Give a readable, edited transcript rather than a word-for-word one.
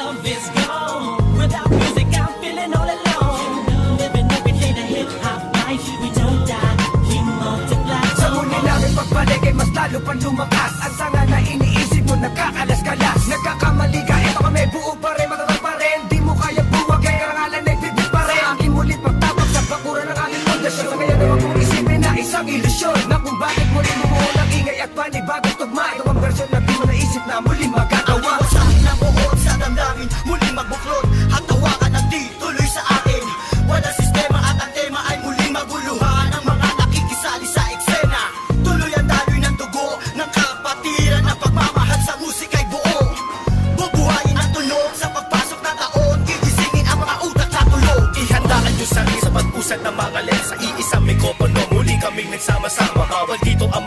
Love is gone. Without music, I'm feeling all alone. Living every day the hip-hop life. We don't die, we multiply. Sa muli namin pagbalik ay mas lalo pang lumakas. Ang sanga na iniisip mo nagkakalas-kalas. Nagkakamali ka, eto kami buo pa rin, matatag pa rin. Di mo kaya buwag, kaya karangalan ay bibig pa rin. Akin mulit magtapag sa bakuran ng aking pundasyon. Sa ngayon naman kong isipin na isang ilusyon na kung bakit muli bumuo ng ingay at panibagong tugma. Ito ang versyon na di mo naisip na muli magagawa. Sa akin na buhod sa damdamin, muli magbuklod. Ang tawagan ng di tuloy sa akin. Wala sistema at ang tema ay muli maguluhan. Ang mga nakikisali sa eksena, tuloy ang daloy ng dugo ng kapatiran. Ang pagmamahal sa musika'y buo. Bubuhayin ang tunog sa pagpasok na taon. Gigisingin ang mga utak na tulog. Ihanda ang Diyos sa sa pag-usad ng mga lens. Sa iisang mikropono, muli kaming nagsama-sama. Bawal dito ang